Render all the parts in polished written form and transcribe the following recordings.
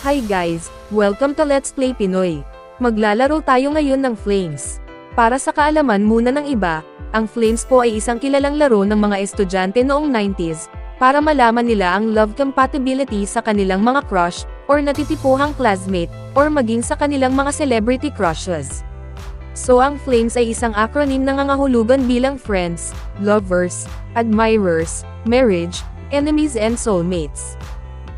Hi guys, welcome to Let's Play Pinoy. Maglalaro tayo ngayon ng Flames. Para sa kaalaman muna ng iba, ang Flames po ay isang kilalang laro ng mga estudyante noong 90s, para malaman nila ang love compatibility sa kanilang mga crush, or natitipuhang classmate, or maging sa kanilang mga celebrity crushes. So ang Flames ay isang acronym na nangangahulugan bilang friends, lovers, admirers, marriage, enemies and soulmates.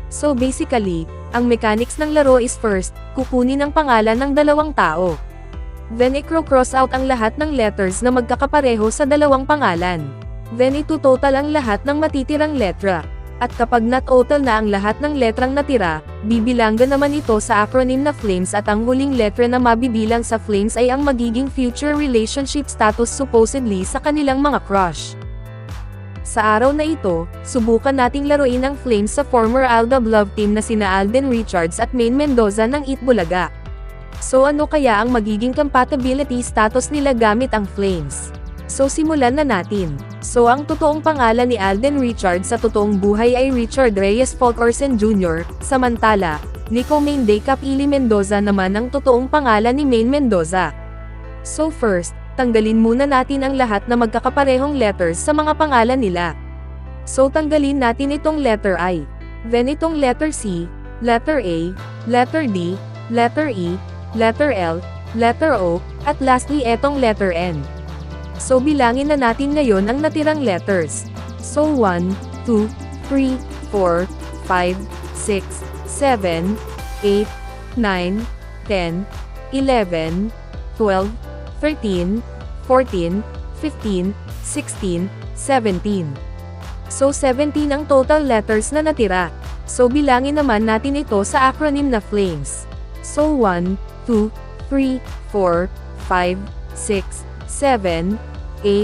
So basically, ang mechanics ng laro is first, kukunin ang pangalan ng dalawang tao. Then i-cross out ang lahat ng letters na magkakapareho sa dalawang pangalan. Then itutotal ang lahat ng matitirang letra. At kapag na-total na ang lahat ng letrang natira, bibilanggan naman ito sa acronym na Flames at ang huling letra na mabibilang sa Flames ay ang magiging future relationship status supposedly sa kanilang mga crush. Sa araw na ito, subukan nating laruin ang Flames sa former Aldab Love team na sina Alden Richards at Maine Mendoza ng Itbulaga. So ano kaya ang magiging compatibility status nila gamit ang Flames? So simulan na natin. So ang totoong pangalan ni Alden Richards sa totoong buhay ay Richard Reyes Fulkerson Jr., samantala, Nico Maine de Capili Mendoza naman ang totoong pangalan ni Maine Mendoza. So first, tanggalin muna natin ang lahat na magkakaparehong letters sa mga pangalan nila. So tanggalin natin itong letter I. Then itong letter C, letter A, letter D, letter E, letter L, letter O, at lastly etong letter N. So bilangin na natin ngayon ang natirang letters. So 1, 2, 3, 4, 5, 6, 7, 8, 9, 10, 11, 12, 13, 14, 15, 16, 17. So 17 ang total letters na natira. So bilangin naman natin ito sa acronym na Flames. So 1, 2, 3, 4, 5, 6, 7, 8,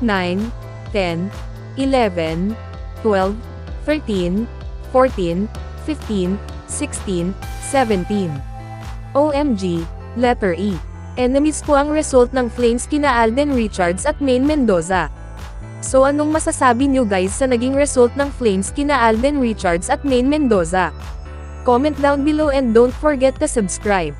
9, 10, 11, 12, 13, 14, 15, 16, 17. OMG, letter E. Enemies po ang result ng Flames kina Alden Richards at Maine Mendoza. So anong masasabi nyo guys sa naging result ng Flames kina Alden Richards at Maine Mendoza? Comment down below and don't forget to subscribe.